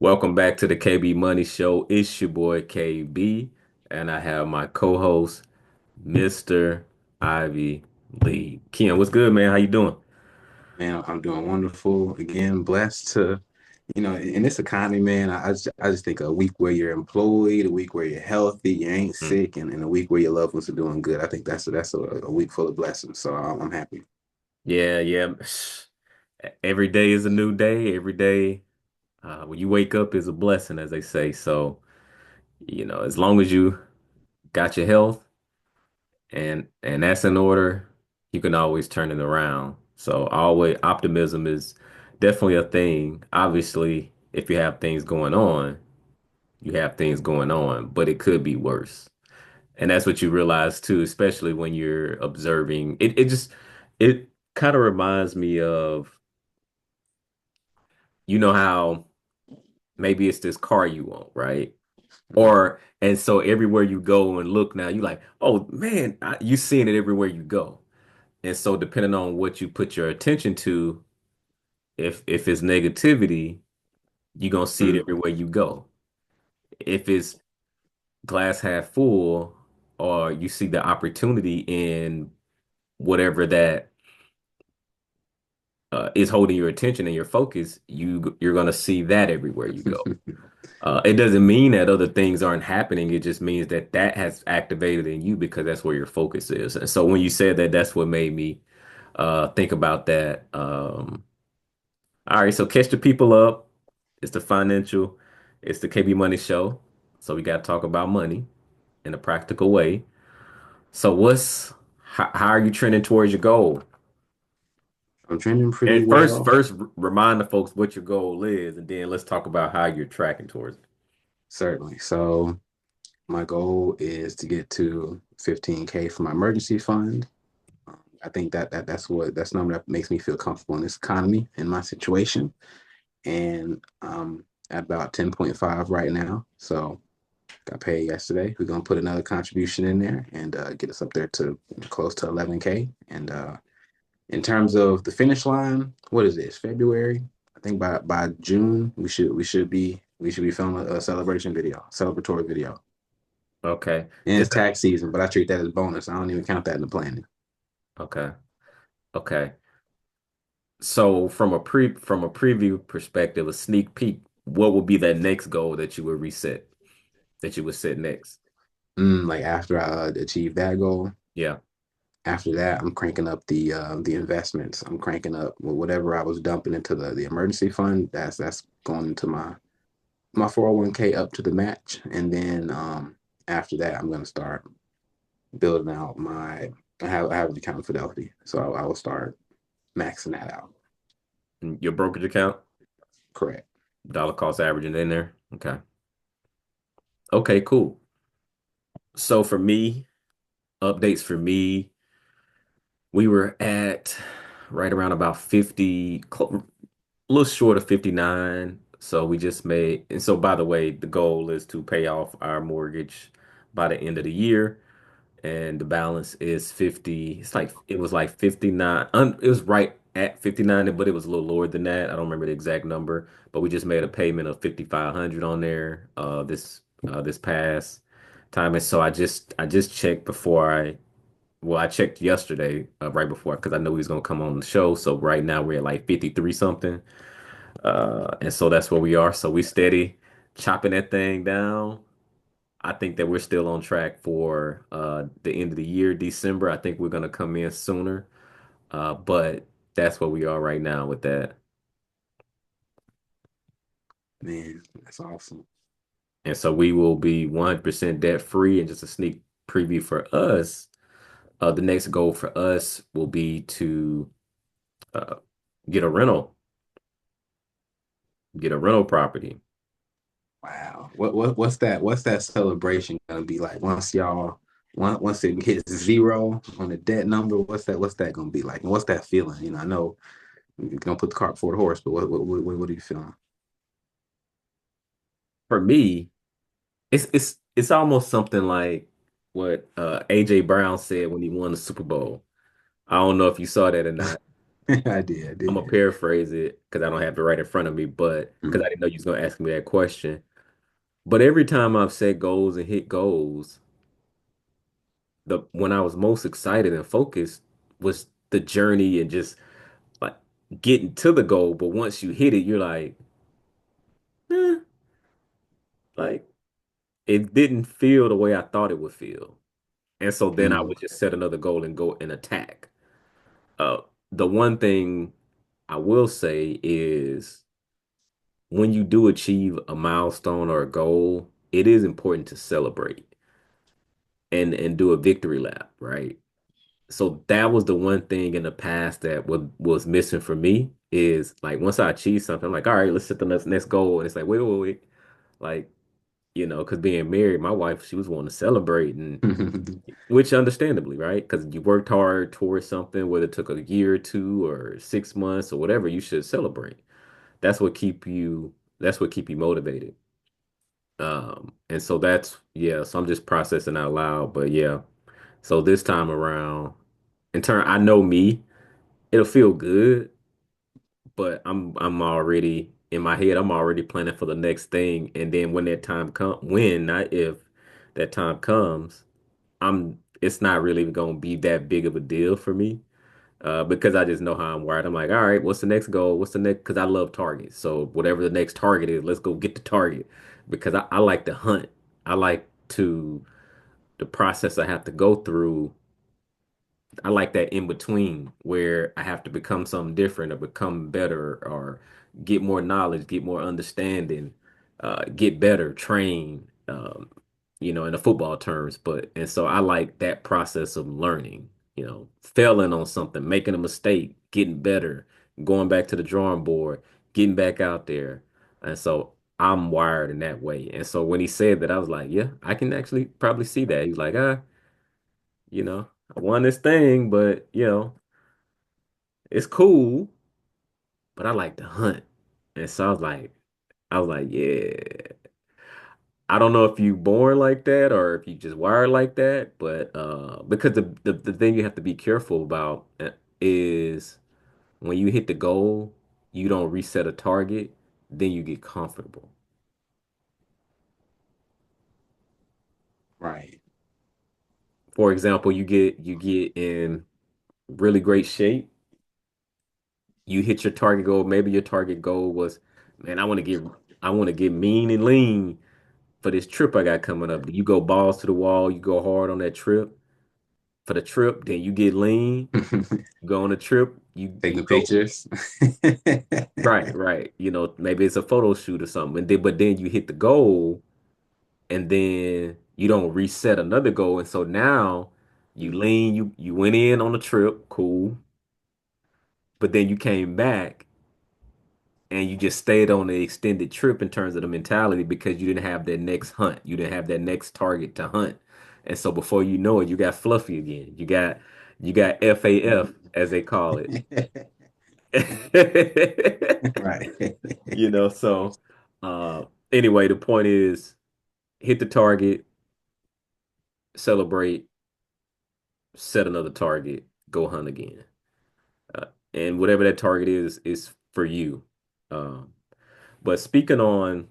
Welcome back to the KB Money Show. It's your boy KB, and I have my co-host, Mr. Ivy Lee. Ken, what's good, man? How you doing? Man, I'm doing wonderful. Again, blessed to, in this economy, man, I just think a week where you're employed, a week where you're healthy, you ain't Mm. sick, and a week where your loved ones are doing good. I think that's a week full of blessings. So I'm happy. Yeah, yeah. Every day is a new day. Every day, when you wake up is a blessing, as they say. So, as long as you got your health and that's in order, you can always turn it around. So, always optimism is definitely a thing. Obviously, if you have things going on. You have things going on, but it could be worse. And that's what you realize too, especially when you're observing. It kind of reminds me of, how maybe it's this car you want, right? Mhm. And so everywhere you go and look now, you like, oh man, you seeing it everywhere you go. And so depending on what you put your attention to, if it's negativity, you're gonna see it Mm. everywhere you go. If it's glass half full, or you see the opportunity in whatever that is holding your attention and your focus, you're gonna see that everywhere you go. It doesn't mean that other things aren't happening. It just means that that has activated in you because that's where your focus is. And so when you said that, that's what made me think about that. All right, so catch the people up. It's the financial, it's the KB Money Show. So we got to talk about money in a practical way. So how are you trending towards your goal? I'm trending pretty And first, well, first remind the folks what your goal is, and then let's talk about how you're tracking towards it. certainly. So my goal is to get to 15K for my emergency fund. I think that's the number that makes me feel comfortable in this economy in my situation. And at about 10.5 right now. So got paid yesterday. We're gonna put another contribution in there and get us up there to close to 11K. And in terms of the finish line, what is this? February? I think by June we should be filming a celebratory video. Okay. And Is it's that tax season, but I treat that as bonus. I don't even count that in the planning. okay? Okay. So from a preview perspective, a sneak peek, what would be that next goal that you would reset, that you would set next? Like after I achieve that goal, Yeah. after that, I'm cranking up the investments. I'm cranking up whatever I was dumping into the emergency fund. That's going into my 401k up to the match, and then after that, I'm gonna start building out my. I have an account in Fidelity, so I will start maxing that out. And your brokerage account, Correct. dollar cost averaging in there. Okay. Okay, cool. So for me, updates for me, we were at right around about 50, a little short of 59. So we just made, and so by the way, the goal is to pay off our mortgage by the end of the year. And the balance is 50. It was like 59. It was right at 59, but it was a little lower than that. I don't remember the exact number, but we just made a payment of 5,500 on there this past time. And so I just checked I checked yesterday, right before, because I knew he was gonna come on the show. So right now we're at like 53 something. And so that's where we are. So we steady chopping that thing down. I think that we're still on track for the end of the year, December. I think we're gonna come in sooner. But that's where we are right now with that. Man, that's awesome. And so we will be 100% debt free. And just a sneak preview for us, the next goal for us will be to uh, get a rental, get a rental property. Wow. What's that celebration gonna be like once it hits zero on the debt number? What's that gonna be like? And what's that feeling? I know you can put the cart before the horse, but what are you feeling? For me, it's almost something like what AJ Brown said when he won the Super Bowl. I don't know if you saw that or not, I did, I I'm gonna did. paraphrase it because I don't have it right in front of me, but because I Mhm. didn't know you was gonna ask me that question. But every time I've set goals and hit goals, the when I was most excited and focused was the journey and just like getting to the goal. But once you hit it, you're eh, like it didn't feel the way I thought it would feel. And so then I Mm. would just set another goal and go and attack. Uh, the one thing I will say is when you do achieve a milestone or a goal, it is important to celebrate and do a victory lap, right? So that was the one thing in the past that was missing for me is like once I achieve something, I'm like, all right, let's set the next goal. And it's like, wait. Like, because being married, my wife, she was wanting to celebrate and which understandably, right? Because you worked hard towards something, whether it took a year or two or 6 months or whatever, you should celebrate. That's what keep you motivated. And so yeah, so I'm just processing out loud. But yeah, so this time around, I know me, it'll feel good, but I'm already in my head, I'm already planning for the next thing. And then when that time when, not if that time comes, it's not really gonna be that big of a deal for me. Because I just know how I'm wired. I'm like, all right, what's the next goal? What's the next? Because I love targets. So whatever the next target is, let's go get the target. Because I like to hunt. I like to the process I have to go through. I like that in between where I have to become something different or become better or get more knowledge, get more understanding, get better, train, in the football terms. And so I like that process of learning, failing on something, making a mistake, getting better, going back to the drawing board, getting back out there. And so I'm wired in that way. And so when he said that, I was like, yeah, I can actually probably see that. He's like, I won this thing, but it's cool, but I like to hunt. And so I was like, yeah. I don't know if you born like that or if you just wired like that, but because the thing you have to be careful about is when you hit the goal, you don't reset a target, then you get comfortable. Right. For example, you get in really great shape, you hit your target goal, maybe your target goal was, man, I want to get mean and lean for this trip I got coming up. You go balls to the wall, you go hard on that trip for the trip, then you get lean, you go on a trip, you Taking go pictures. right. Maybe it's a photo shoot or something. But then you hit the goal and then you don't reset another goal. And so now you lean, you went in on the trip, cool. But then you came back and you just stayed on the extended trip in terms of the mentality because you didn't have that next hunt. You didn't have that next target to hunt. And so before you know it, you got fluffy again. You got FAF as they call it. Right. So anyway, the point is hit the target, celebrate, set another target, go hunt again. And whatever that target is for you. Um, but speaking on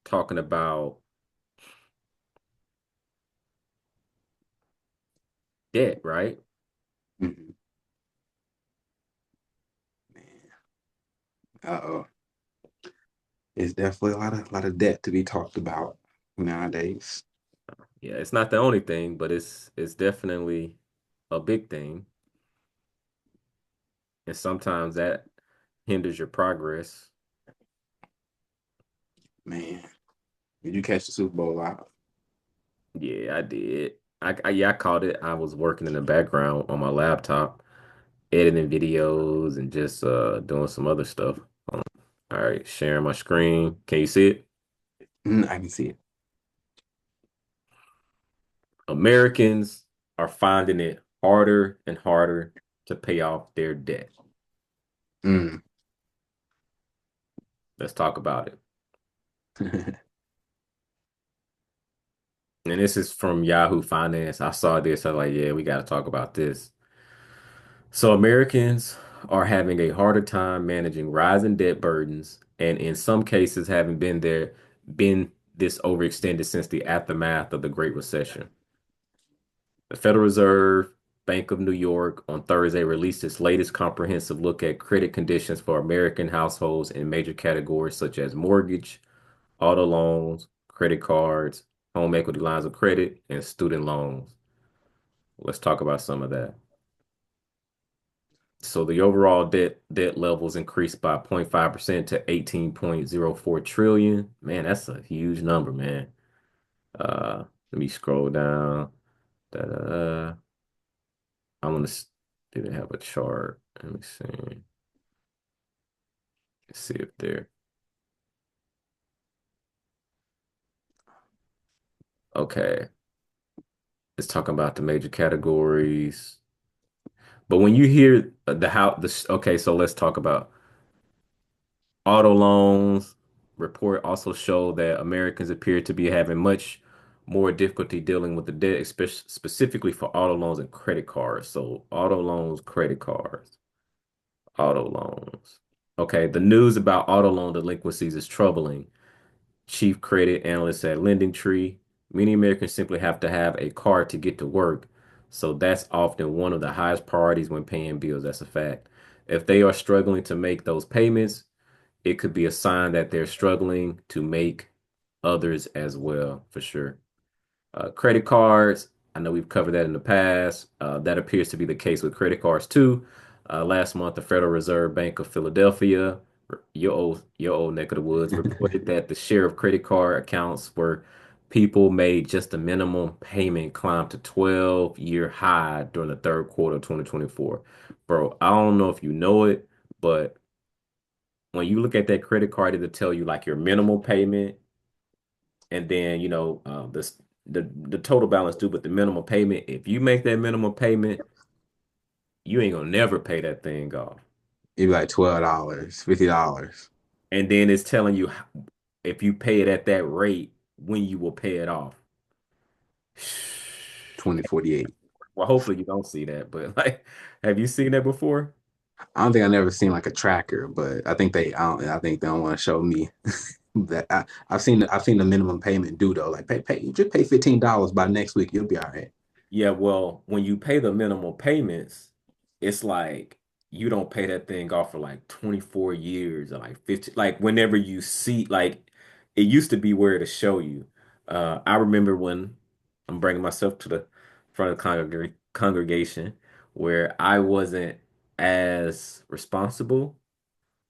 talking about debt, right? Mhm. Uh-oh. It's definitely a lot of debt to be talked about nowadays. Yeah, it's not the only thing, but it's definitely a big thing. And sometimes that hinders your progress. Man, did you catch the Super Bowl live? Yeah, I did. Yeah, I caught it. I was working in the background on my laptop, editing videos and just doing some other stuff. All right, sharing my screen. Can you see it? I can see it. Americans are finding it harder and harder to pay off their debt. Mm. Let's talk about it. And this is from Yahoo Finance. I saw this. I was like, yeah, we got to talk about this. So Americans are having a harder time managing rising debt burdens, and in some cases, having been this overextended since the aftermath of the Great Recession. The Federal Reserve Bank of New York on Thursday released its latest comprehensive look at credit conditions for American households in major categories such as mortgage, auto loans, credit cards, home equity lines of credit, and student loans. Let's talk about some of that. So the overall debt levels increased by 0.5% to 18.04 trillion. Man, that's a huge number, man. Let me scroll down. Da, da, da. I want to did it have a chart? Let me see. Let's see if there. Okay, it's talking about the major categories. But when you hear the how the okay, so let's talk about auto loans. Report also showed that Americans appear to be having much more difficulty dealing with the debt, specifically for auto loans and credit cards. So auto loans, credit cards, auto loans. Okay, the news about auto loan delinquencies is troubling. Chief credit analyst at LendingTree. Many Americans simply have to have a car to get to work. So that's often one of the highest priorities when paying bills. That's a fact. If they are struggling to make those payments, it could be a sign that they're struggling to make others as well, for sure. Credit cards, I know we've covered that in the past. That appears to be the case with credit cards too. Last month, the Federal Reserve Bank of Philadelphia, your old neck of the woods, reported that the share of credit card accounts where people made just a minimum payment climbed to 12-year high during the third quarter of 2024. Bro, I don't know if you know it, but when you look at that credit card, it'll tell you like your minimal payment and then the total balance due, but the minimum payment. If you make that minimum payment, you ain't gonna never pay that thing off. It'd be like $12, $50, And then it's telling you if you pay it at that rate, when you will pay it off. 2048. Well, hopefully you don't see that, but like, have you seen that before? I don't think I never seen like a tracker, but I think they don't want to show me that I've seen the minimum payment due though. Like you just pay $15 by next week, you'll be all right. Yeah, well, when you pay the minimal payments, it's like you don't pay that thing off for like 24 years or like 50, like whenever you see, like it used to be where to show you. I remember when I'm bringing myself to the front of the congregation where I wasn't as responsible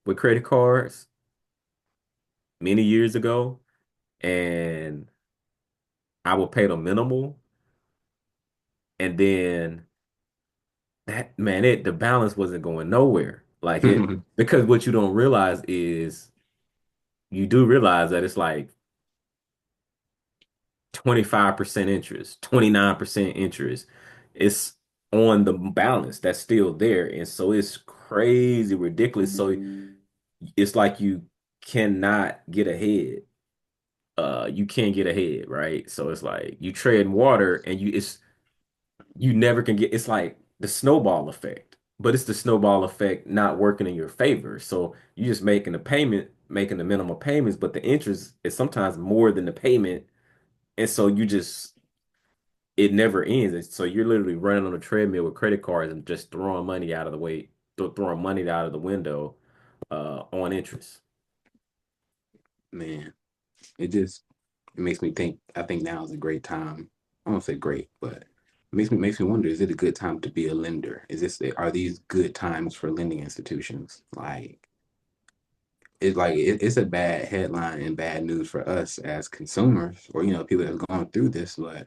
with credit cards many years ago, and I would pay the minimal, and then that man, the balance wasn't going nowhere. Like it because what you don't realize is you do realize that it's like 25% interest, 29% interest. It's on the balance that's still there. And so it's crazy ridiculous. So it's like you cannot get ahead. You can't get ahead, right? So it's like you tread in water and you never can get it's like the snowball effect, but it's the snowball effect not working in your favor. So you just making the payment, making the minimal payments, but the interest is sometimes more than the payment. And so you just it never ends. And so you're literally running on a treadmill with credit cards and just throwing money out of the way, throwing money out of the window on interest. Man, it makes me think. I think now is a great time. I won't say great, but it makes me wonder: is it a good time to be a lender? Are these good times for lending institutions? It's a bad headline and bad news for us as consumers, or people that have gone through this. But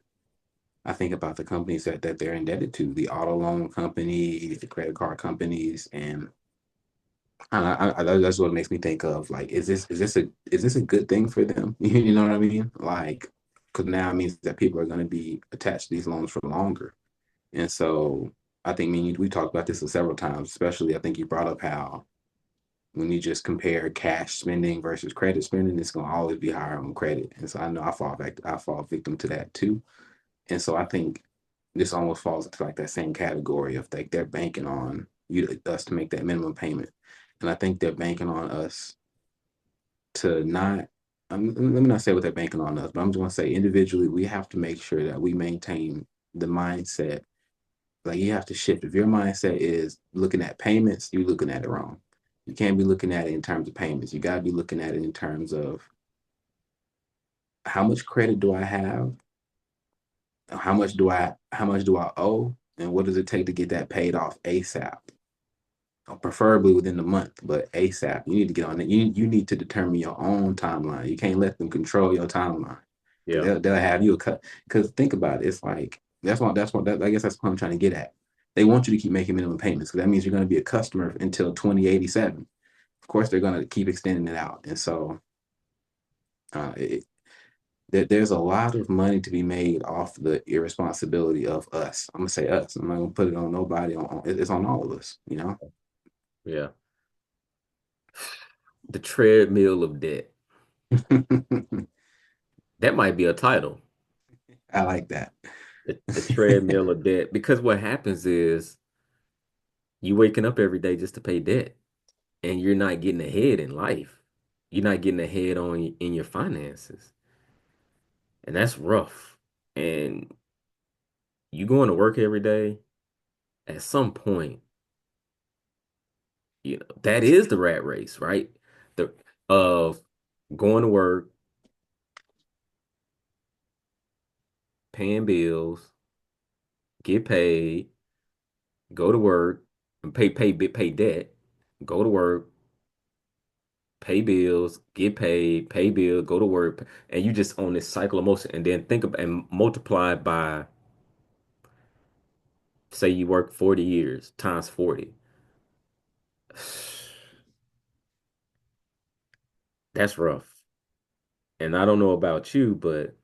I think about the companies that they're indebted to, the auto loan companies, the credit card companies, and that's what it makes me think of. Like, is this a good thing for them? You know what I mean? Like, because now it means that people are going to be attached to these loans for longer. And so I think we talked about this several times. Especially, I think you brought up how when you just compare cash spending versus credit spending, it's gonna always be higher on credit. And so I know I fall victim to that too. And so I think this almost falls into like that same category of like they're banking on us to make that minimum payment. And I think they're banking on us to not let me not say what they're banking on us, but I'm just gonna say individually, we have to make sure that we maintain the mindset. Like you have to shift. If your mindset is looking at payments, you're looking at it wrong. You can't be looking at it in terms of payments. You gotta be looking at it in terms of how much credit do I have? How much do I owe? And what does it take to get that paid off ASAP? Preferably within the month, but ASAP. You need to get on it. You need to determine your own timeline. You can't let them control your timeline because Yeah. they'll have you a cut. Because think about it, it's like I guess that's what I'm trying to get at. They want you to keep making minimum payments because that means you're going to be a customer until 2087. Of course, they're going to keep extending it out, and so uh, it, there's a lot of money to be made off the irresponsibility of us. I'm gonna say us. I'm not gonna put it on nobody. It's on all of us. You know. Yeah. The treadmill of debt. That might be a title. I like that. The treadmill of debt. Because what happens is you waking up every day just to pay debt and you're not getting ahead in life. You're not getting ahead in your finances. And that's rough. And you going to work every day, at some point, that is the rat race, right? The of going to work, paying bills, get paid, go to work, and pay debt, go to work, pay bills, get paid, pay bill, go to work, and you just on this cycle of motion. And then think about and multiply it by, say you work 40 years times 40. That's rough. And I don't know about you, but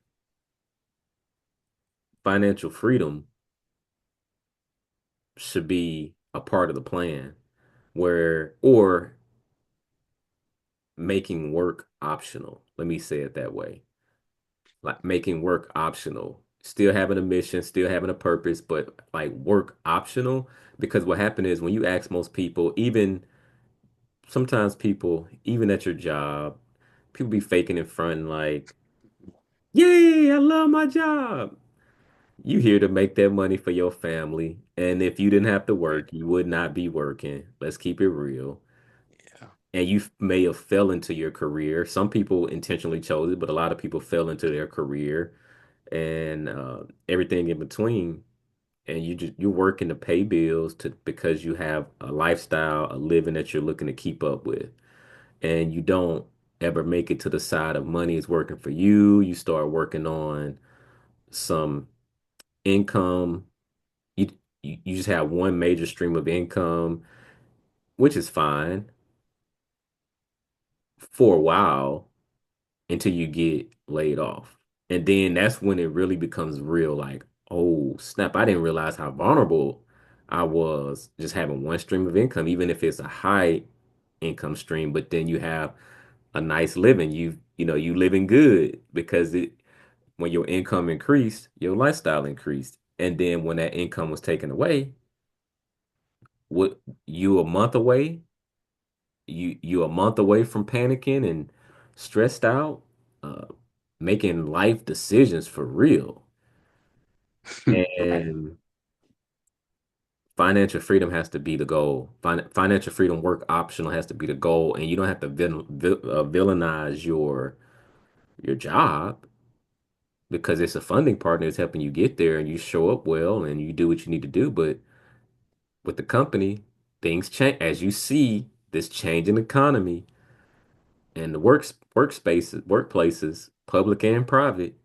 financial freedom should be a part of the plan or making work optional. Let me say it that way. Like making work optional, still having a mission, still having a purpose, but like work optional. Because what happened is when you ask most people, even sometimes people, even at your job, people be faking in front like, yay, I love my job. You here to make that money for your family. And if you didn't have to Right. work, you would not be working. Let's keep it real. Yeah. And you may have fell into your career. Some people intentionally chose it, but a lot of people fell into their career and everything in between. And you're working to pay bills to because you have a lifestyle, a living that you're looking to keep up with, and you don't ever make it to the side of money is working for you. You start working on some income. You you just have one major stream of income, which is fine for a while until you get laid off. And then that's when it really becomes real like, oh, snap, I didn't realize how vulnerable I was just having one stream of income, even if it's a high income stream, but then you have a nice living. You living good because when your income increased, your lifestyle increased. And then when that income was taken away, what you a month away you a month away from panicking and stressed out, uh, making life decisions for real. Right. And financial freedom has to be the goal. Financial freedom, work optional has to be the goal, and you don't have to villainize your job because it's a funding partner that's helping you get there, and you show up well and you do what you need to do. But with the company, things change as you see this changing economy and the workplaces, public and private,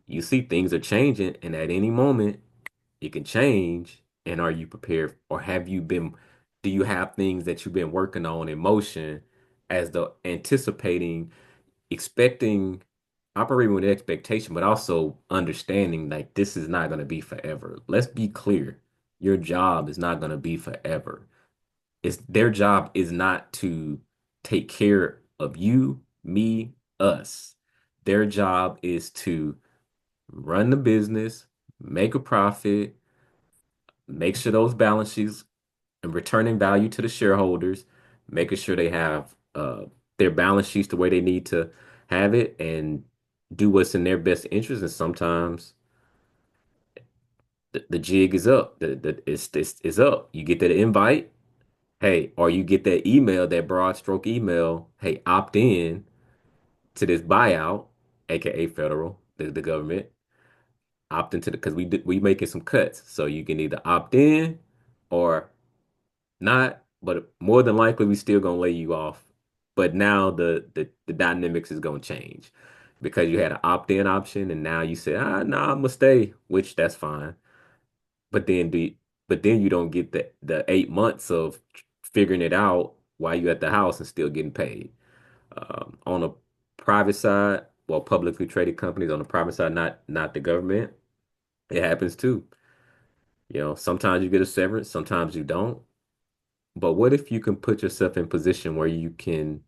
you see things are changing, and at any moment it can change. And are you prepared, or do you have things that you've been working on in motion as the anticipating, expecting, operating with expectation, but also understanding like this is not going to be forever. Let's be clear. Your job is not going to be forever. It's their job is not to take care of you, me, us. Their job is to run the business, make a profit, make sure those balance sheets and returning value to the shareholders, making sure they have their balance sheets the way they need to have it and do what's in their best interest. And sometimes the jig is up. It's up. You get that invite, hey, or you get that email, that broad stroke email, hey, opt in to this buyout, aka federal, the government. Opt into the because we making some cuts. So you can either opt in or not, but more than likely we still gonna lay you off. But now the dynamics is gonna change because you had an opt-in option and now you say, no, I'm gonna stay, which that's fine. But then you don't get the 8 months of figuring it out while you at the house and still getting paid. On a private side, well, publicly traded companies on the private side, not the government, it happens too. Sometimes you get a severance, sometimes you don't. But what if you can put yourself in position where you can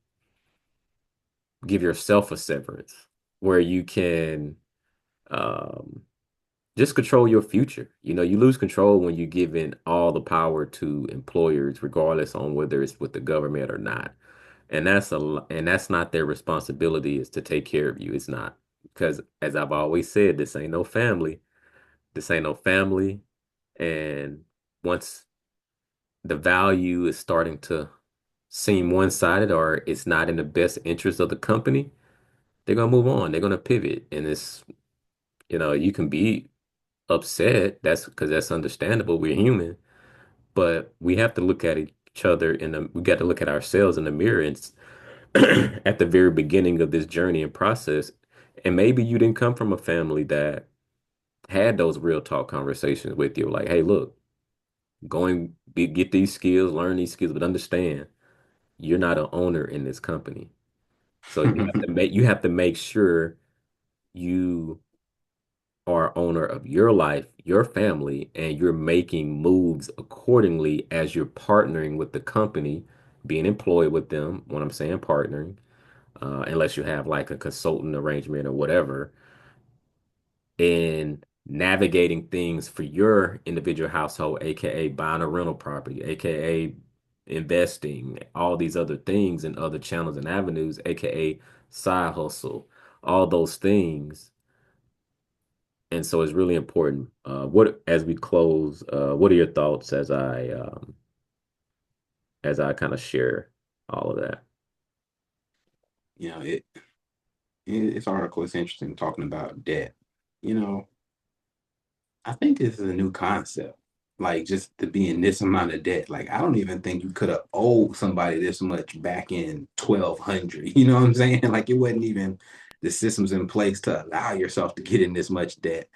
give yourself a severance, where you can um, just control your future? You lose control when you give in all the power to employers, regardless on whether it's with the government or not. And that's not their responsibility is to take care of you. It's not. Because as I've always said, this ain't no family. This ain't no family. And once the value is starting to seem one-sided or it's not in the best interest of the company, they're gonna move on. They're gonna pivot. And you can be upset. That's because that's understandable. We're human, but we have to look at each other we got to look at ourselves in the mirror and at the very beginning of this journey and process. And maybe you didn't come from a family that had those real talk conversations with you, like, hey, look, get these skills, learn these skills, but understand you're not an owner in this company. So you have to make sure you are owner of your life, your family, and you're making moves accordingly as you're partnering with the company, being employed with them. When I'm saying partnering, unless you have like a consultant arrangement or whatever, in navigating things for your individual household, aka buying a rental property, aka investing, all these other things and other channels and avenues, aka side hustle, all those things. And so it's really important. What as we close, what are your thoughts as I kind of share all of that? You know, this article is interesting talking about debt. You know, I think this is a new concept. Like just to be in this amount of debt. Like I don't even think you could have owed somebody this much back in 1200. You know what I'm saying? Like it wasn't even the systems in place to allow yourself to get in this much debt.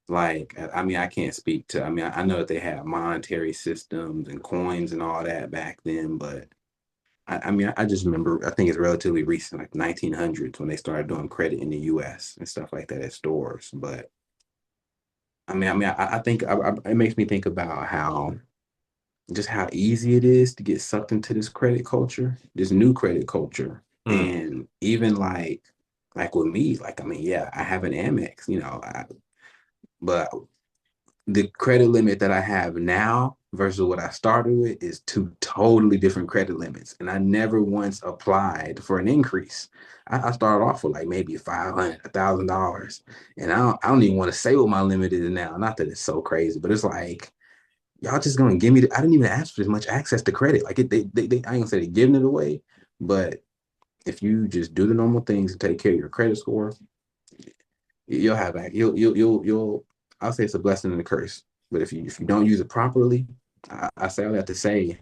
Like I mean, I can't speak to. I mean, I know that they had monetary systems and coins and all that back then, but I mean, I just remember. I think it's relatively recent, like 1900s, when they started doing credit in the U.S. and stuff like that at stores. But I think it makes me think about how just how easy it is to get sucked into this credit culture, this new credit culture, Mm, and even like with me, like I mean, yeah, I have an Amex, but the credit limit that I have now versus what I started with is two totally different credit limits. And I never once applied for an increase. I started off with like maybe 500, $1,000. And I don't even want to say what my limit is now. Not that it's so crazy, but it's like, y'all just gonna give me I didn't even ask for as much access to credit. Like they I ain't gonna say they're giving it away, but if you just do the normal things and take care of your credit score, you'll have that. You'll. I'll say it's a blessing and a curse. But if you don't use it properly, I say all that to say,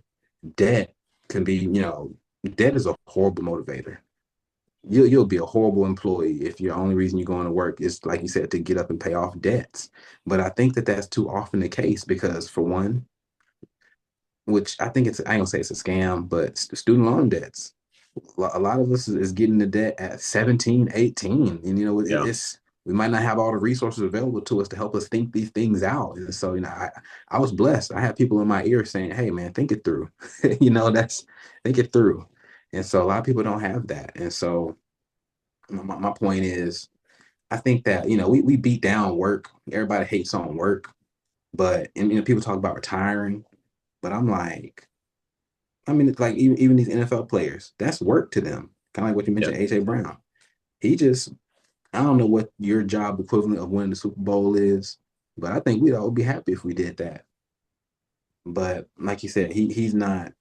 debt can be. Debt is a horrible motivator. You'll be a horrible employee if your only reason you're going to work is, like you said, to get up and pay off debts. But I think that that's too often the case because, for one, which I think I ain't gonna say it's a scam, but student loan debts. A lot of us is getting the debt at 17, 18. And, yeah. we might not have all the resources available to us to help us think these things out. And so, I was blessed. I had people in my ear saying, hey, man, think it through. Think it through. And so a lot of people don't have that. And so my point is, I think that, we beat down work. Everybody hates on work, but, and, people talk about retiring, but I'm like, I mean, it's like even these NFL players, that's work to them. Kind of like what you Yeah. mentioned, AJ Brown. He just, I don't know what your job equivalent of winning the Super Bowl is, but I think we'd all be happy if we did that. But like you said, he's not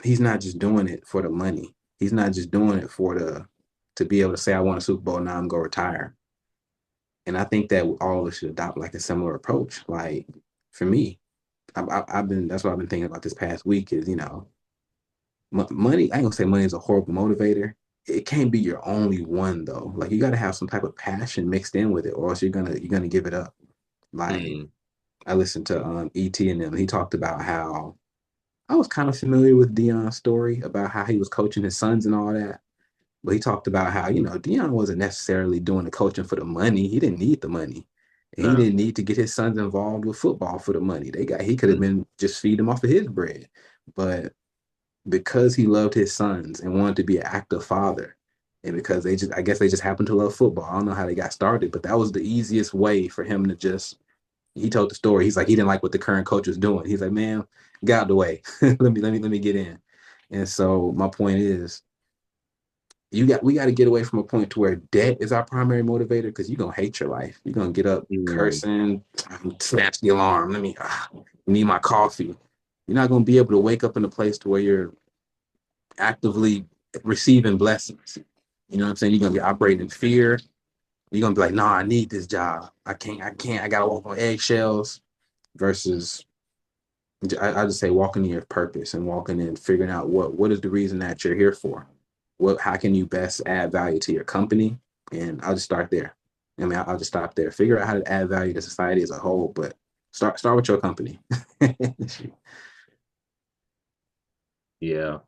just doing it for the money. He's not just doing it for the to be able to say I won a Super Bowl, now I'm gonna retire. And I think that all of us should adopt like a similar approach. Like for me, I've been that's what I've been thinking about this past week is money. I ain't gonna say money is a horrible motivator. It can't be your only one though. Like you got to have some type of passion mixed in with it, or else you're gonna give it up. Like Mm, I listened to ET and them. He talked about how I was kind of familiar with Dion's story about how he was coaching his sons and all that. But he talked about how, Dion wasn't necessarily doing the coaching for the money. He didn't need the money. And he no. didn't need to get his sons involved with football for the money. He could have Mm, been just feed them off of his bread. But because he loved his sons and wanted to be an active father, and because I guess they just happened to love football. I don't know how they got started, but that was the easiest way for him to just he told the story. He's like, he didn't like what the current coach was doing. He's like, man, get out of the way. let me get in. And so my point is, we got to get away from a point to where debt is our primary motivator because you're gonna hate your life. You're gonna get up mm, cursing, snatch the alarm. Need my coffee. You're not gonna be able to wake up in a place to where you're actively receiving blessings. You know what I'm saying? You're gonna be operating in fear. You're gonna be like, nah, I need this job. I gotta walk on eggshells versus I just say walking in your purpose and walking in figuring out what is the reason that you're here for. How can you best add value to your company? And I'll just start there. I mean, I'll just stop there. Figure out how to add value to society as a whole, but start with your company. yeah.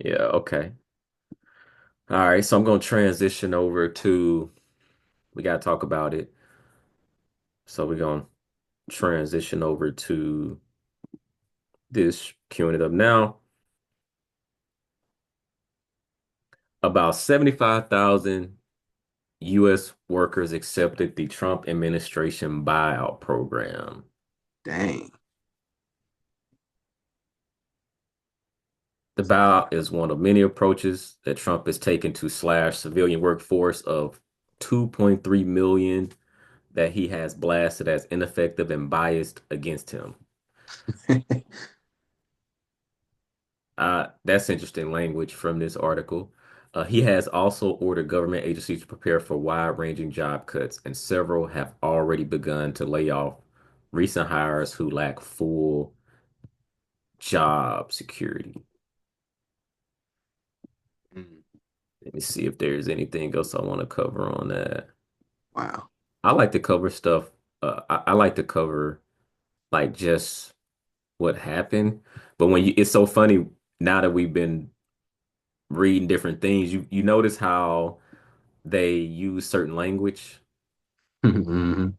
Yeah. Okay. All right. So I'm going to transition over to, we got to talk about it. So we're going to transition over to this, queuing it up now. About 75,000 U.S. workers accepted the Trump administration buyout program. Dang. The buyout is one of many approaches that Trump has taken to slash civilian workforce of 2.3 million that he has blasted as ineffective and biased against him. That's interesting language from this article. He has also ordered government agencies to prepare for wide-ranging job cuts, and several have already begun to lay off recent hires who lack full job security. Mm, Let me see if there's anything else I want to cover on that. wow. I like to cover stuff. I like to cover like just what happened, but it's so funny now that we've been reading different things. You notice how they use certain language. Mhm.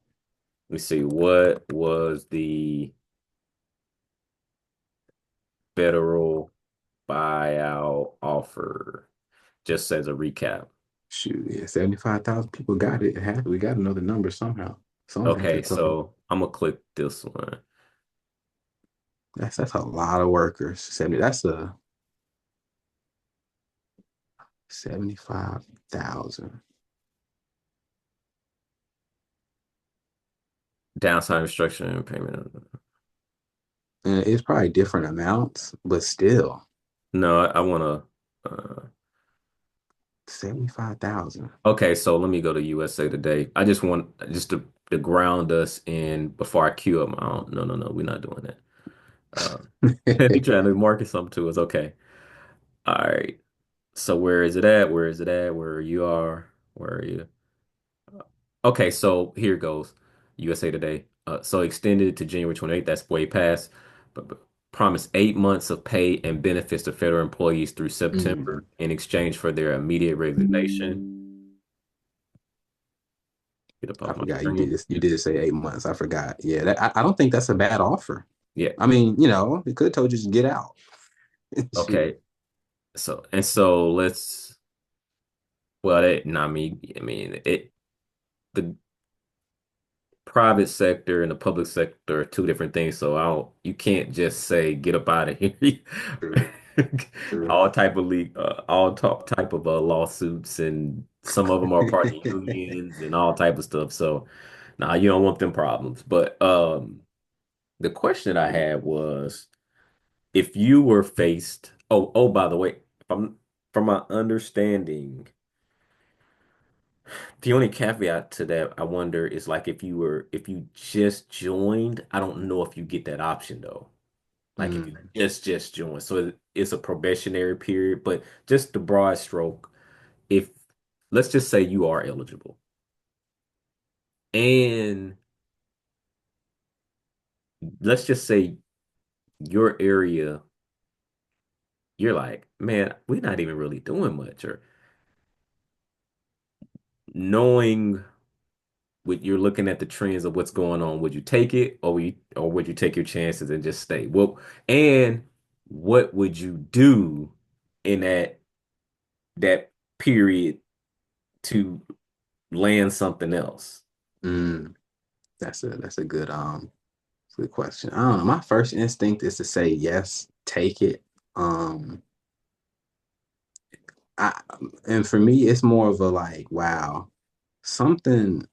Let me see, what was the federal buyout offer? Just as a recap. Shoot, yeah, 75,000 people got it. We got to know the number somehow. Someone had to Okay, tell. so I'm gonna click this one. That's a lot of workers. 70. That's a 75,000. Downside restriction and payment. And it's probably different amounts, but still No, I wanna. Uh, 75,000. okay, so let me go to USA Today. I just want just to ground us in before I queue up my own. No, no, no, we're not doing that. You trying to market something to us? Okay. All right. So where is it at? Where is it at? Where you are? Where are you? Okay, so here goes. USA Today. So extended to January 28th. That's way past. But promise 8 months of pay and benefits to federal employees through September Mm. in exchange for their immediate resignation. Get up I off my forgot you did screen. this. You did say 8 months. I forgot. Yeah, I don't think that's a bad offer. Yeah. I mean, it could have told you to get out. Shoot. Okay. so let's well it no, I mean it the private sector and the public sector are two different things. So I don't you can't just say get up out of here. True, true. All type of all top type of lawsuits and some of them are part of unions and all type of stuff. So nah, you don't want them problems. But the question I had was if you were faced by the way, if I'm from my understanding, the only caveat to that I wonder is like if you just joined, I don't know if you get that option though. Like if you Mm, just joined. So it's a probationary period, but just the broad stroke, if let's just say you are eligible and let's just say your area, you're like, man, we're not even really doing much or knowing what you're looking at the trends of what's going on, would you take it or would you take your chances and just stay? Well, and what would you do in that period to land something else? mm. That's a good question. I don't know. My first instinct is to say yes, take it. Um, I and for me, it's more of a like, wow, something.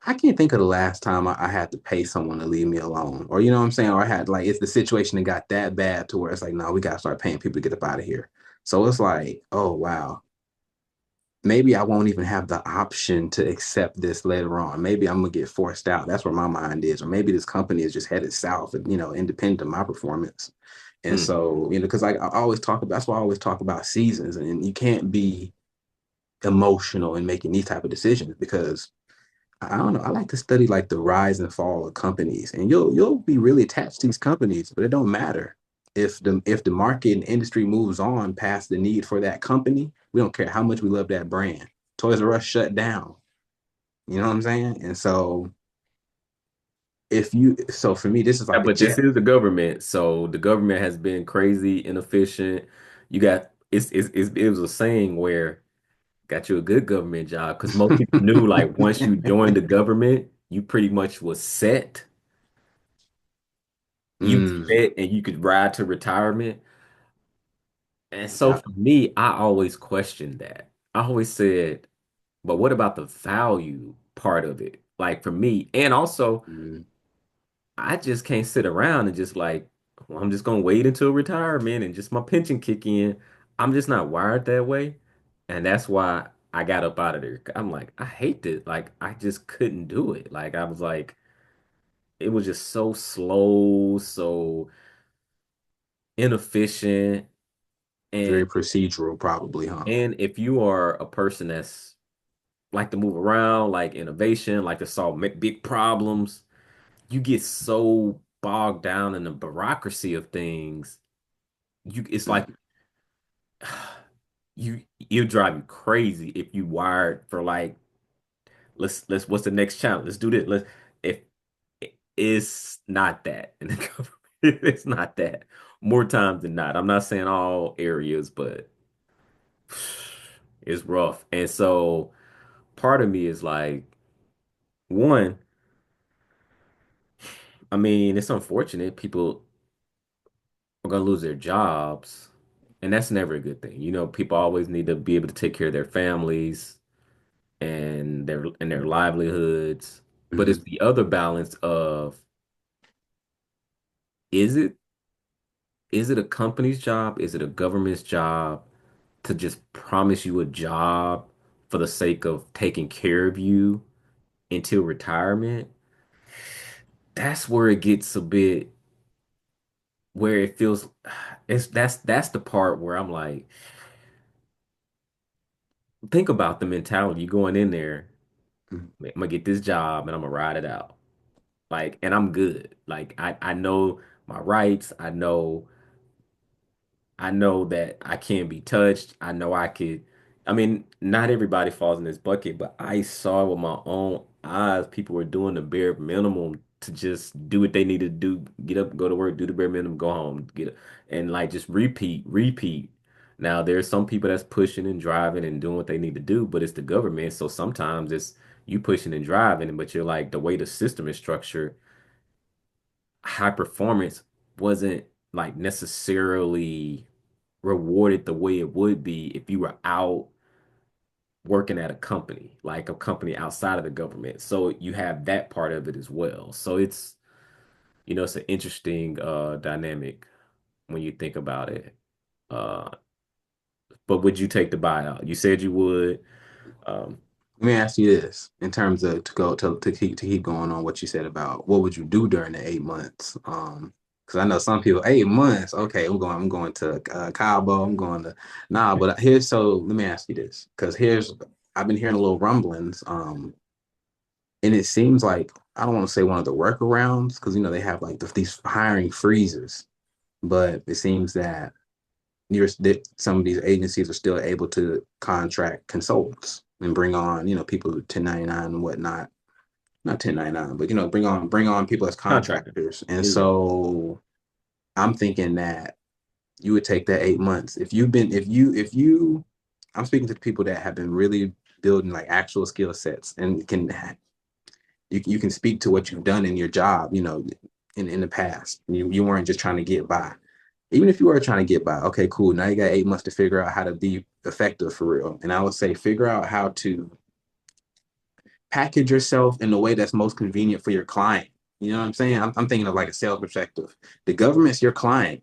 I can't think of the last time I had to pay someone to leave me alone, or you know what I'm saying, or I had like it's the situation that got that bad to where it's like, no, we gotta start paying people to get up out of here. So it's like, oh wow, maybe I won't even have the option to accept this later on. Maybe I'm gonna get forced out. That's where my mind is. Or maybe this company is just headed south, you know, independent of my performance. And Hmm. so, you know, because like I always talk about, that's why I always talk about seasons, and you can't be emotional in making these type of decisions because I don't know. I like to study like the rise and fall of companies, and you'll be really attached to these companies, but it don't matter if the market and industry moves on past the need for that company. We don't care how much we love that brand. Toys R Us shut down. You know what I'm saying? And so so for me, this is Yeah, like a but this check. is the government, so the government has been crazy inefficient. You got it was a saying where got you a good government job because most people knew like once you joined the government, you pretty much was set. You Mm, set and you could ride to retirement. And so yeah. for me, I always questioned that. I always said, but what about the value part of it? Like for me, and also Mm, I just can't sit around and just like, well, I'm just gonna wait until retirement and just my pension kick in. I'm just not wired that way. And that's why I got up out of there. I'm like, I hate this. Like, I just couldn't do it. Like, I was like, it was just so slow, so inefficient. And very procedural, probably, huh? and if you are a person that's like to move around, like innovation, like to solve big problems, you get so bogged down in the bureaucracy of things. It's like Mm, you drive you crazy if you wired for like let's what's the next challenge? Let's do this. Let's if it's not that in the government. It's not that. More times than not. I'm not saying all areas, but it's rough. And so part of me is like, one, I mean, it's unfortunate people are gonna lose their jobs, and that's never a good thing. You know, people always need to be able to take care of their families and their livelihoods. But it's mhm, the other balance of is it is it a company's job? Is it a government's job to just promise you a job for the sake of taking care of you until retirement? That's where it gets a bit where it feels it's that's the part where I'm like, think about the mentality. You going in there, mhm, I'm gonna get this job and I'm gonna ride it out. Like, and I'm good. Like I know my rights. I know that I can't be touched. I know I could. I mean, not everybody falls in this bucket, but I saw with my own eyes people were doing the bare minimum to just do what they needed to do, get up, go to work, do the bare minimum, go home, and like just repeat, repeat. Now, there's some people that's pushing and driving and doing what they need to do, but it's the government. So sometimes it's you pushing and driving, but you're like the way the system is structured, high performance wasn't like necessarily rewarded the way it would be if you were out working at a company, like a company outside of the government. So you have that part of it as well. So it's, it's an interesting dynamic when you think about it. Uh, but would you take the buyout? You said you would. Um, Let me ask you this in terms of to keep going on what you said about what would you do during the 8 months? Because I know some people 8 months. Okay, I'm going to Cabo. I'm going to nah. But here's so let me ask you this because here's I've been hearing a little rumblings. And it seems like I don't want to say one of the workarounds because they have like these hiring freezes, but it seems that that some of these agencies are still able to contract consultants and bring on people who 1099 and whatnot, not 1099, but bring on people as Contractor. contractors. And Yeah. so I'm thinking that you would take that 8 months if you I'm speaking to the people that have been really building like actual skill sets and you can speak to what you've done in your job, in the past. You weren't just trying to get by. Even if you were trying to get by, okay, cool. Now you got 8 months to figure out how to be effective for real. And I would say figure out how to package yourself in the way that's most convenient for your client. You know what I'm saying? I'm thinking of like a sales perspective. The government's your client.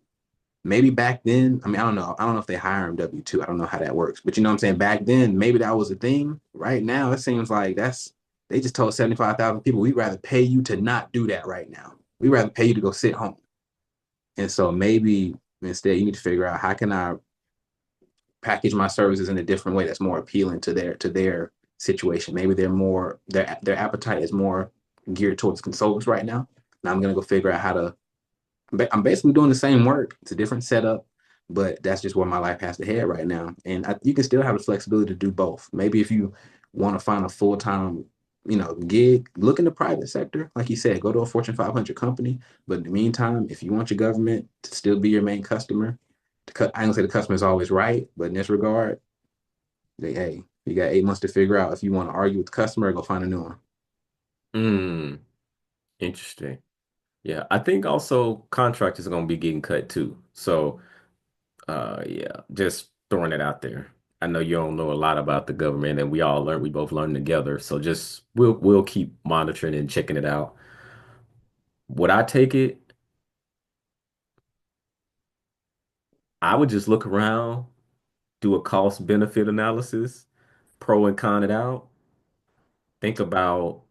Maybe back then, I mean, I don't know. I don't know if they hire them W-2. I don't know how that works. But you know what I'm saying? Back then, maybe that was a thing. Right now, it seems like they just told 75,000 people, we'd rather pay you to not do that right now. We'd rather pay you to go sit home. And so maybe instead you need to figure out how can I package my services in a different way that's more appealing to their situation. Maybe their appetite is more geared towards consultants right now. Now I'm gonna go figure out how to I'm basically doing the same work. It's a different setup, but that's just where my life has to head right now. And you can still have the flexibility to do both. Maybe if you want to find a full time, gig, look in the private sector. Like you said, go to a Fortune 500 company. But in the meantime, if you want your government to still be your main customer, I don't say the customer is always right, but in this regard, hey, you got 8 months to figure out if you want to argue with the customer or go find a new one. Mm, interesting. Yeah, I think also contractors are going to be getting cut too. So, yeah, just throwing it out there. I know you don't know a lot about the government, and we both learned together. So just we'll keep monitoring and checking it out. Would I take it? I would just look around, do a cost benefit analysis, pro and con it out, think about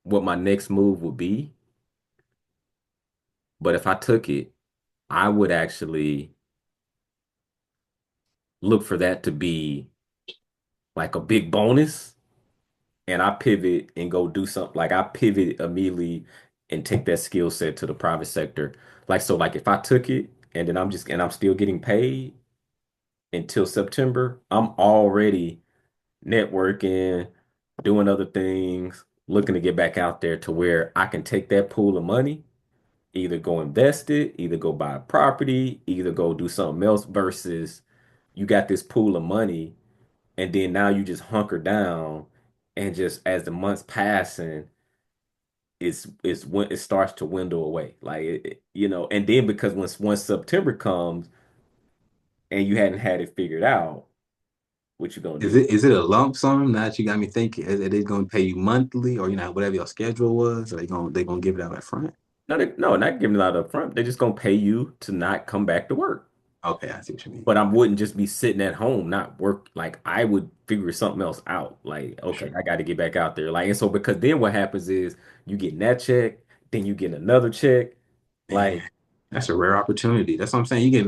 what my next move would be. But if I took it, I would actually look for that to be like a big bonus, and I pivot and go do something. Like I pivot immediately and take that skill set to the private sector. Like so, like if I took it and then I'm still getting paid until September, I'm already networking, doing other things, looking to get back out there to where I can take that pool of money, either go invest it, either go buy a property, either go do something else versus you got this pool of money and then now you just hunker down and just as the months passing, it's when it starts to dwindle away. Like and then because once September comes and you hadn't had it figured out, what you gonna Is do? it is it a lump sum? Now that you got me thinking, are they going to pay you monthly or whatever your schedule was? Or they gonna give it out up front? No, not giving it out up front. They're just gonna pay you to not come back to work. Okay, I see what you mean. But I wouldn't just be sitting at home, not work. Like I would figure something else out. Like, For okay, sure. I got to get back out there. Like, and so because then what happens is you get that check, then you get another check. Like, Man, that's a rare opportunity. That's what I'm saying. You'll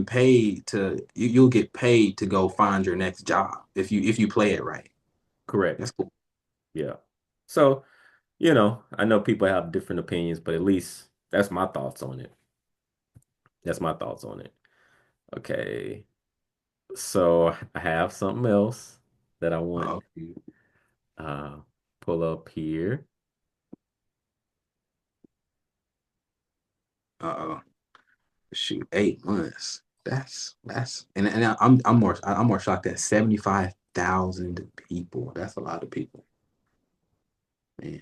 get paid to go find your next job if you play it right. correct. That's cool. Yeah. So, I know people have different opinions, but at least that's my thoughts on it. That's my thoughts on it. Okay. So I have something else that I want Uh-oh. uh pull up here. Uh-oh. Shoot, 8 months. and I'm more shocked at 75,000 people. That's a lot of people, man.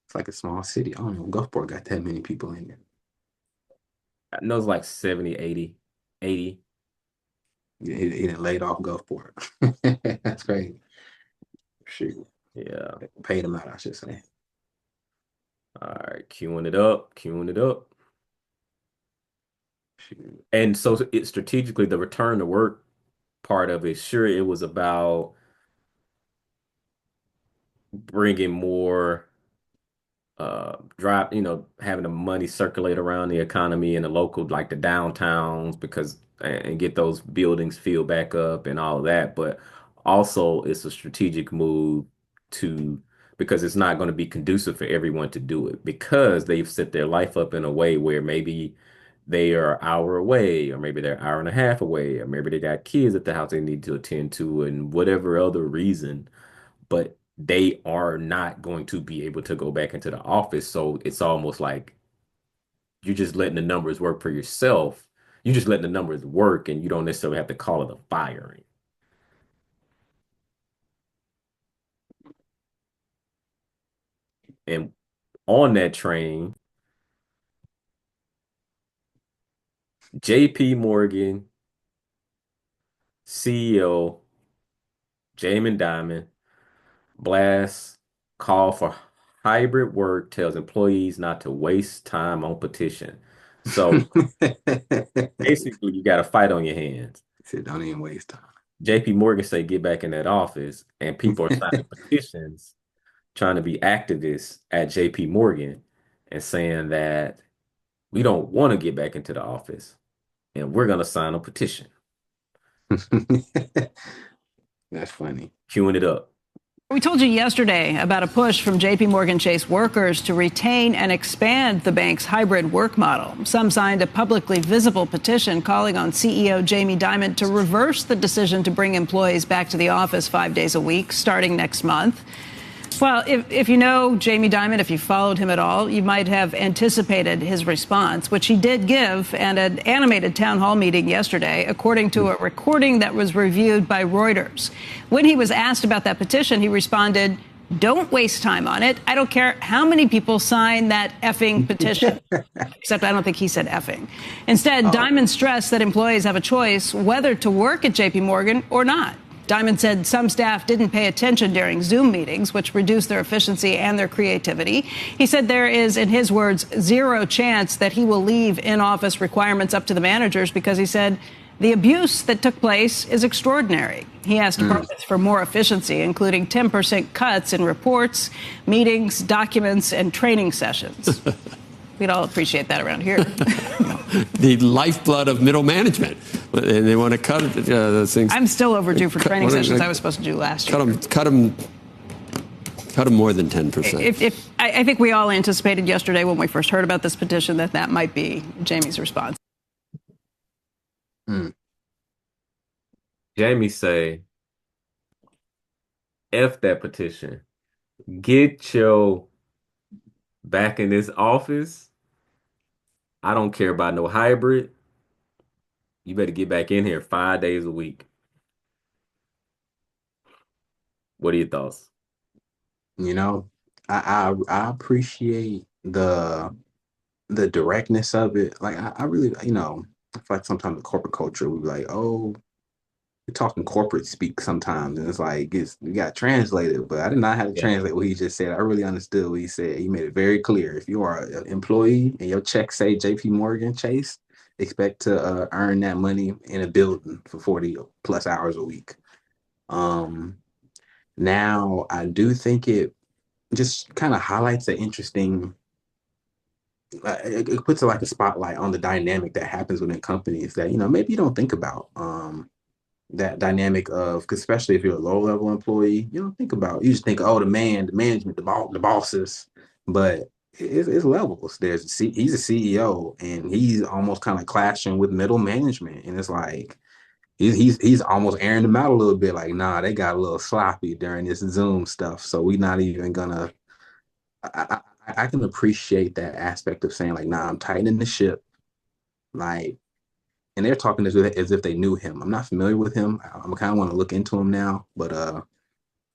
It's like a small city. I don't know. Gulfport got that many people in it. I know it's like 70, 80, 80. He didn't laid off Gulfport. That's crazy. Shoot, Yeah. paid him out, I should say. All right, queuing it up, queuing it up. Shoot. And so it strategically, the return to work part of it, sure, it was about bringing more having the money circulate around the economy and the local, like the downtowns, because and get those buildings filled back up and all of that. But also, it's a strategic move to because it's not going to be conducive for everyone to do it because they've set their life up in a way where maybe they are an hour away, or maybe they're an hour and a half away, or maybe they got kids at the house they need to attend to, and whatever other reason, but they are not going to be able to go back into the office. So it's almost like you're just letting the numbers work for yourself. You're just letting the numbers work, and you don't necessarily have to call it a firing. And on that train, JP Morgan CEO Jamie Dimon blasts call for hybrid work, tells employees not to waste time on petition. So basically, you got a fight on your hands. Said, don't even waste time. JP Morgan say get back in that office, and people are signing petitions trying to be activists at JP Morgan and saying that we don't want to get back into the office and we're going to sign a petition. That's funny. Queuing it up. We told you yesterday about a push from JP Morgan Chase workers to retain and expand the bank's hybrid work model. Some signed a publicly visible petition calling on CEO Jamie Dimon to reverse the decision to bring employees back to the office 5 days a week starting next month. Well, if you know Jamie Dimon, if you followed him at all, you might have anticipated his response, which he did give at an animated town hall meeting yesterday, according to a recording that was reviewed by Reuters. When he was asked about that petition, he responded, "Don't waste time on it. I don't care how many people sign that effing petition." Except I don't think he said effing. Instead, Dimon stressed that employees have a choice whether to work at JP Morgan or not. Dimon said some staff didn't pay attention during Zoom meetings, which reduced their efficiency and their creativity. He said there is, in his words, zero chance that he will leave in-office requirements up to the managers because he said the abuse that took place is extraordinary. He asked departments for more efficiency, including 10% cuts in reports, meetings, documents, and training sessions. We'd all appreciate that around here. The lifeblood of middle management. And they want to cut those things. I'm still overdue for training sessions I was supposed to do last year. Cut them more than 10%. I think we all anticipated yesterday when we first heard about this petition that might be Jamie's response. Jamie say, F that petition. Get your back in this office. I don't care about no hybrid. You better get back in here 5 days a week. What are your thoughts? You know, I appreciate the directness of it. Like I really, I feel like sometimes the corporate culture we be like, oh, we're talking corporate speak sometimes, and it's like you got translated, but I did not have to Yeah. translate what he just said. I really understood what he said. He made it very clear. If you are an employee and your check say JP Morgan Chase, expect to earn that money in a building for 40 plus hours a week. Now I do think it just kind of highlights an interesting it puts like a spotlight on the dynamic that happens within companies that maybe you don't think about that dynamic of, because especially if you're a low level employee, you just think, oh, the management, the bosses, but it's levels. He's a CEO and he's almost kind of clashing with middle management, and it's like he's almost airing them out a little bit, like, nah, they got a little sloppy during this Zoom stuff, so we're not even gonna. I can appreciate that aspect of saying like, nah, I'm tightening the ship. Like, and they're talking as if they knew him. I'm not familiar with him. I'm kind of want to look into him now, but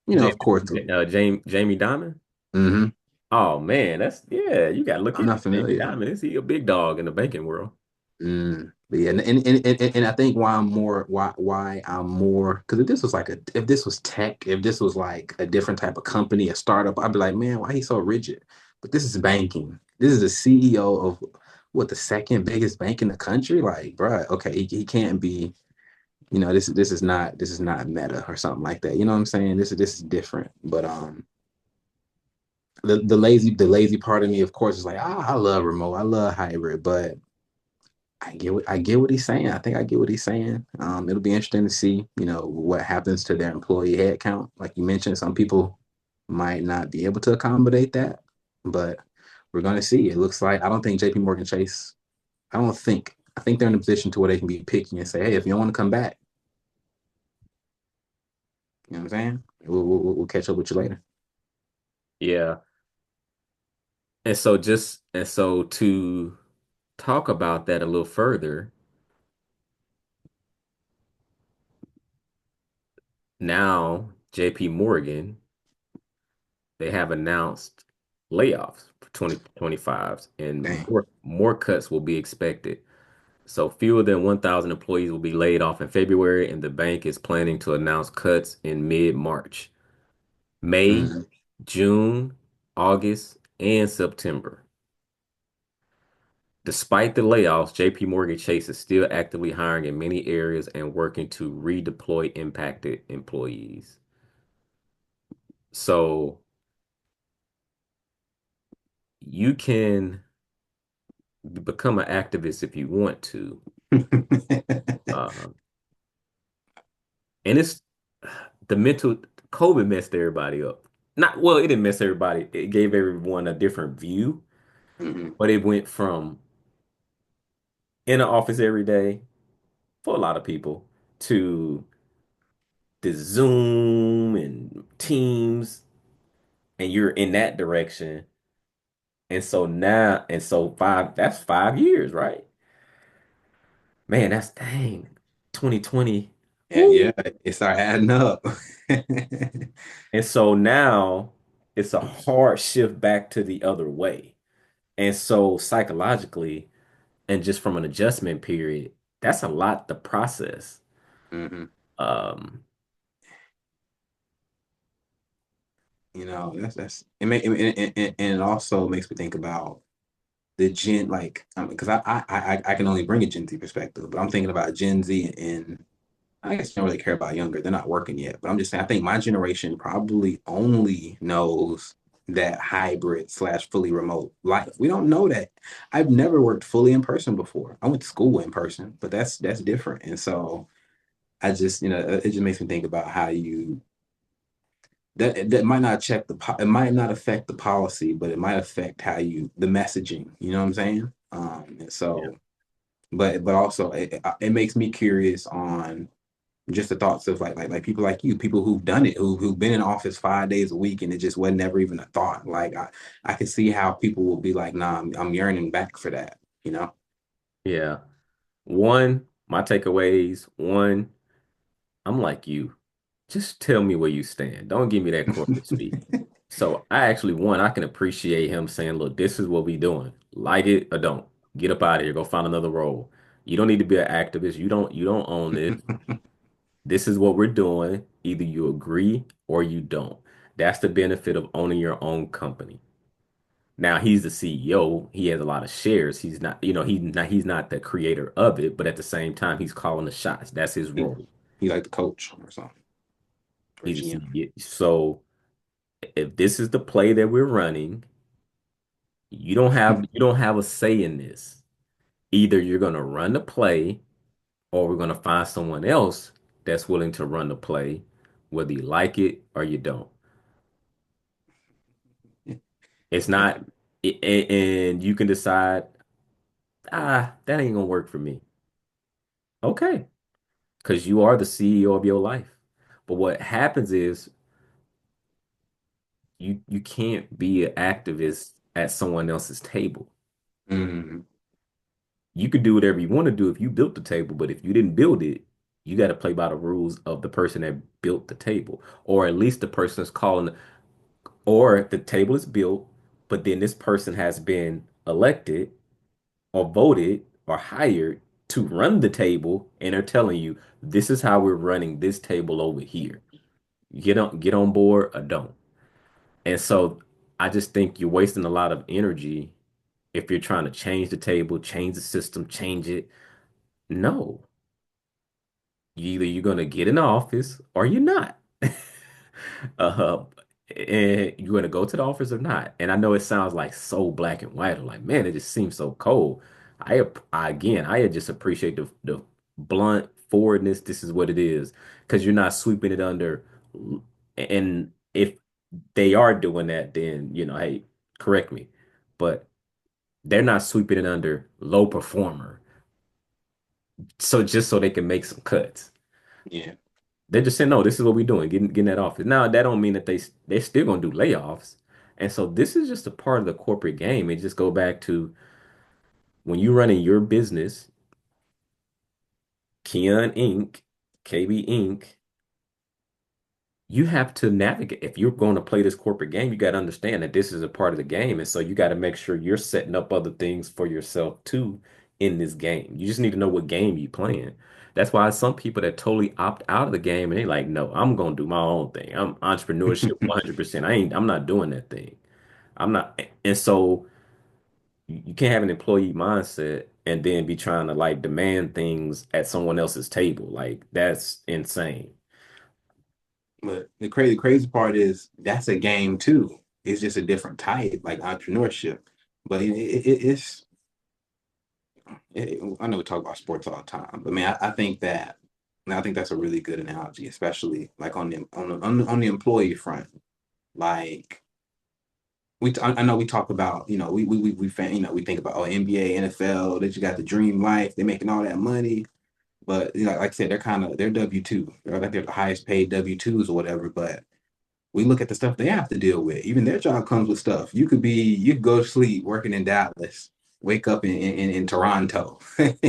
Jamie, of course, Jamie Dimon. hmm Oh man, that's yeah. You gotta look I'm into not Jamie familiar. Dimon. Is he a big dog in the banking world? But yeah, and I think why I'm more because if this was tech, if this was like a different type of company, a startup, I'd be like, man, why he so rigid? But this is banking. This is the CEO of what the second biggest bank in the country. Like, bruh, okay, he can't be. This is not Meta or something like that. You know what I'm saying? This is different. But the lazy part of me, of course, is like, I love remote, I love hybrid, but I get what he's saying. I think I get what he's saying. It'll be interesting to see, what happens to their employee head count. Like you mentioned, some people might not be able to accommodate that, but we're gonna see. It looks like I don't think JP Morgan Chase, I think they're in a position to where they can be picky and say, hey, if you don't want to come back, you know what I'm saying? We'll catch up with you later. Yeah. And so to talk about that a little further, now JP Morgan, they have announced layoffs for 2025 and Dang. more cuts will be expected. So fewer than 1,000 employees will be laid off in February, and the bank is planning to announce cuts in mid-March, May, Mm-hmm. June, August, and September. Despite the layoffs, JP Morgan Chase is still actively hiring in many areas and working to redeploy impacted employees. So you can become an activist if you want to. Uh, and it's the mental COVID messed everybody up. Not well, it didn't mess everybody. It gave everyone a different view, hmm but it went from in the office every day for a lot of people to the Zoom and Teams, and you're in that direction. And so that's 5 years, right? Man, that's dang. 2020. Yeah, Woo. it started adding up. And so now it's a hard shift back to the other way. And so psychologically, and just from an adjustment period, that's a lot to process. hmm Um, that's it. And it also makes me think about the Gen like because I can only bring a Gen Z perspective, but I'm thinking about Gen Z and I guess they don't really care about younger. They're not working yet, but I'm just saying I think my generation probably only knows that hybrid slash fully remote life. We don't know that. I've never worked fully in person before. I went to school in person, but that's different. And so I just it just makes me think about how you that might not it might not affect the policy, but it might affect how you the messaging. You know what I'm saying? And yeah, so, but also it makes me curious on just the thoughts of like people like you, people who've done it, who've been in office 5 days a week, and it just was never even a thought. Like I can see how people will be like, nah, I'm yearning back for that. You know? yeah. My takeaways, I'm like you. Just tell me where you stand. Don't give me that corporate speak. So I can appreciate him saying, look, this is what we doing. Like it or don't. Get up out of here. Go find another role. You don't need to be an activist. You don't own this. This is what we're doing. Either you agree or you don't. That's the benefit of owning your own company. Now he's the CEO. He has a lot of shares. He's not, he's not the creator of it, but at the same time, he's calling the shots. That's his he, role. he like the coach or something or He's the GM. CEO. So if this is the play that we're running, you don't have a say in this. Either you're gonna run the play or we're gonna find someone else that's willing to run the play, whether you like it or you don't. It's not, and you can decide, that ain't gonna work for me. Okay, because you are the CEO of your life. But what happens is you can't be an activist at someone else's table. Mm-hmm. you could do whatever you want to do if you built the table, but if you didn't build it, you got to play by the rules of the person that built the table, or at least the person that's calling, or the table is built, but then this person has been elected or voted or hired to run the table, and they're telling you this is how we're running this table over here. Get on board or don't. And so I just think you're wasting a lot of energy if you're trying to change the table, change the system, change it. No, either you're gonna get in the office or you're not. Uh, and you're gonna go to the office or not. And I know it sounds like so black and white, or like, man, it just seems so cold. I just appreciate the blunt forwardness. This is what it is, because you're not sweeping it under. And if they are doing that, then hey, correct me. But they're not sweeping it under low performer. So just so they can make some cuts. Yeah. They're just saying, no, this is what we're doing, getting that office. Now, that don't mean that they're still gonna do layoffs. And so this is just a part of the corporate game. It just go back to when you running your business, Keon Inc., KB Inc., you have to navigate. If you're going to play this corporate game, you got to understand that this is a part of the game. And so you got to make sure you're setting up other things for yourself too in this game. You just need to know what game you playing. That's why some people that totally opt out of the game and they like, no, I'm going to do my own thing. I'm entrepreneurship 100%. I'm not doing that thing. I'm not. And so you can't have an employee mindset and then be trying to like demand things at someone else's table. Like that's insane. But the crazy part is that's a game too. It's just a different type, like entrepreneurship. But I know we talk about sports all the time, but man, I think that I think that's a really good analogy, especially like on the employee front. Like I know we talk about, we think about, oh, NBA, NFL, that you got the dream life, they're making all that money. But like I said, they're W-2. They're like they're the highest paid W-2s or whatever. But we look at the stuff they have to deal with. Even their job comes with stuff. You could go to sleep working in Dallas, wake up in Toronto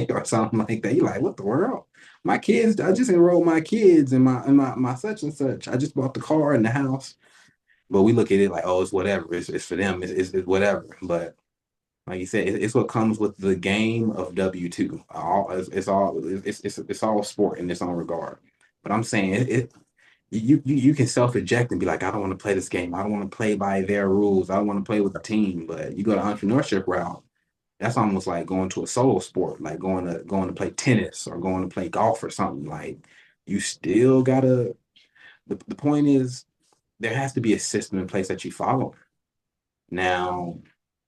or something like that. You're like, what the world? My kids, I just enrolled my kids in my such and such. I just bought the car and the house. But we look at it like, oh, it's whatever. It's for them. It's whatever. But like you said, it's what comes with the game of W-2. It's all sport in its own regard. But I'm saying you can self-eject and be like, I don't want to play this game. I don't want to play by their rules. I don't want to play with the team. But you go to entrepreneurship route, that's almost like going to a solo sport, like going to play tennis or going to play golf or something. Like you still gotta. The point is there has to be a system in place that you follow. Now,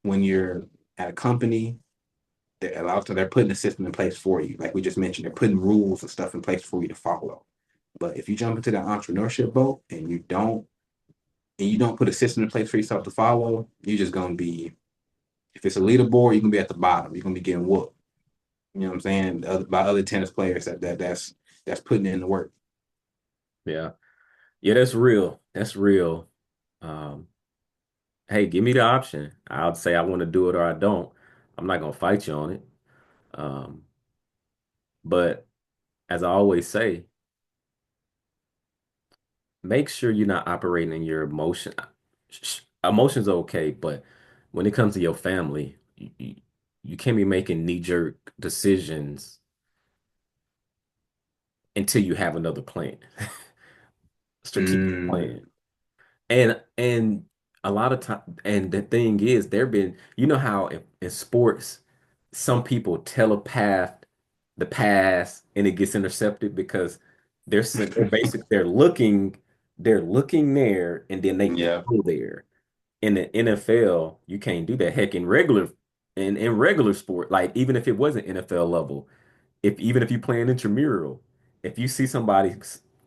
when you're at a company, they're putting a system in place for you. Like we just mentioned, they're putting rules and stuff in place for you to follow. But if you jump into that entrepreneurship boat and you don't put a system in place for yourself to follow, you're just gonna be, if it's a leaderboard, you're gonna be at the bottom. You're gonna be getting whooped. You know what I'm saying? By other tennis players that's putting in the work. Yeah. Yeah, that's real. That's real. Um, hey, give me the option. I'll say I want to do it or I don't. I'm not gonna fight you on it. Um, but as I always say, make sure you're not operating in your emotion. Emotions are okay, but when it comes to your family, you can't be making knee-jerk decisions until you have another plan, strategic Mm, plan. And a lot of time, and the thing is, there been, how in sports, some people telepath the pass and it gets intercepted because they're looking there and then they yeah. go there. In the NFL, you can't do that. Heck, in regular sport, like even if it wasn't NFL level, even if you play an intramural, if you see somebody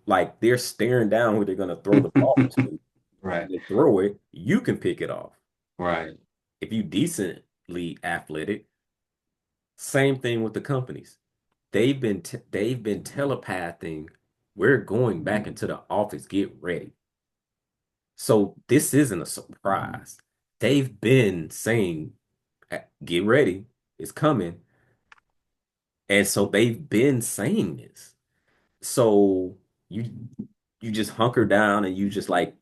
like they're staring down who they're gonna throw the ball to, Right. and they throw it, you can pick it off. Right. If you decently athletic, same thing with the companies. They've been telepathing. We're going back into the office. Get ready. So this isn't a surprise. They've been saying, get ready. It's coming." And so they've been saying this. So you you just hunker down and you just like,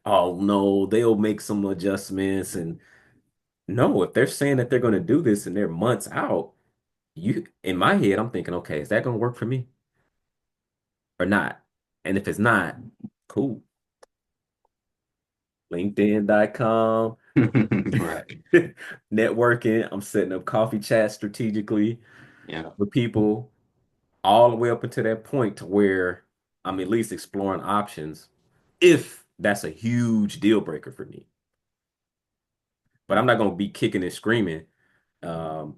oh no, they'll make some adjustments. And no, if they're saying that they're going to do this and they're months out, you in my head, I'm thinking, okay, is that going to work for me or not? And if it's not, cool. LinkedIn.com, Right. networking. I'm setting up coffee chats strategically Yeah. with people all the way up until that point to where I'm at least exploring options if that's a huge deal breaker for me. But I'm not going to be kicking and screaming, and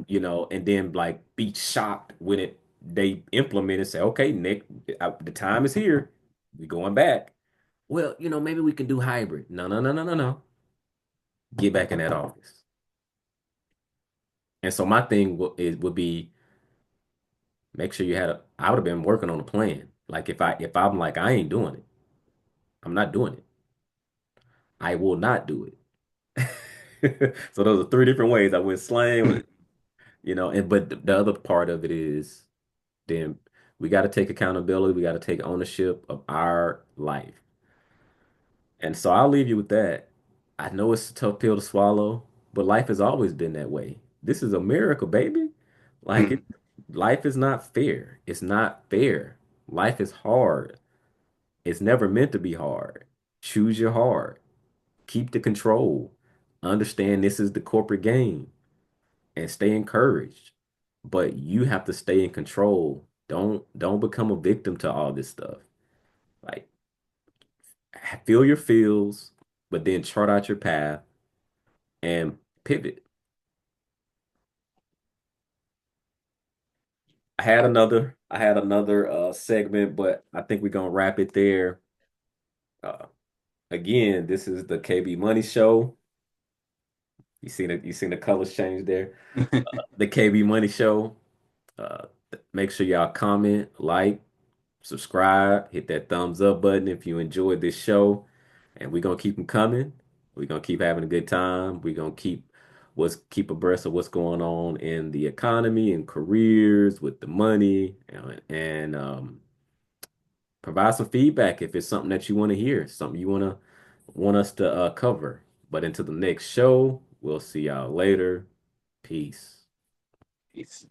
then like be shocked when they implement and say, okay, Nick, the time is here. We going back. Well, maybe we can do hybrid. No, no, no, no, no, no. Get back in that office. And so my thing would be make sure you had I would have been working on a plan. Like if I'm like I ain't doing it, I'm not doing it. I will not do it. So those are three different ways I went slang, and but the other part of it is then we got to take accountability. We got to take ownership of our life. And so I'll leave you with that. I know it's a tough pill to swallow, but life has always been that way. This is America, baby. Like life is not fair. It's not fair. Life is hard. It's never meant to be hard. Choose your heart. Keep the control. Understand this is the corporate game and stay encouraged. But you have to stay in control. Don't become a victim to all this stuff. Like feel your feels, but then chart out your path and pivot. I had another segment, but I think we're gonna wrap it there. Uh, Again, this is the KB Money Show. You seen the colors change there. The KB Money Show. Uh, Make sure y'all comment, like, subscribe, hit that thumbs up button if you enjoyed this show. And we're gonna keep them coming. We're gonna keep having a good time. We're gonna keep abreast of what's going on in the economy and careers with the money and provide some feedback if it's something that you want to hear, something you want us to cover. But until the next show, we'll see y'all later. Peace. Peace.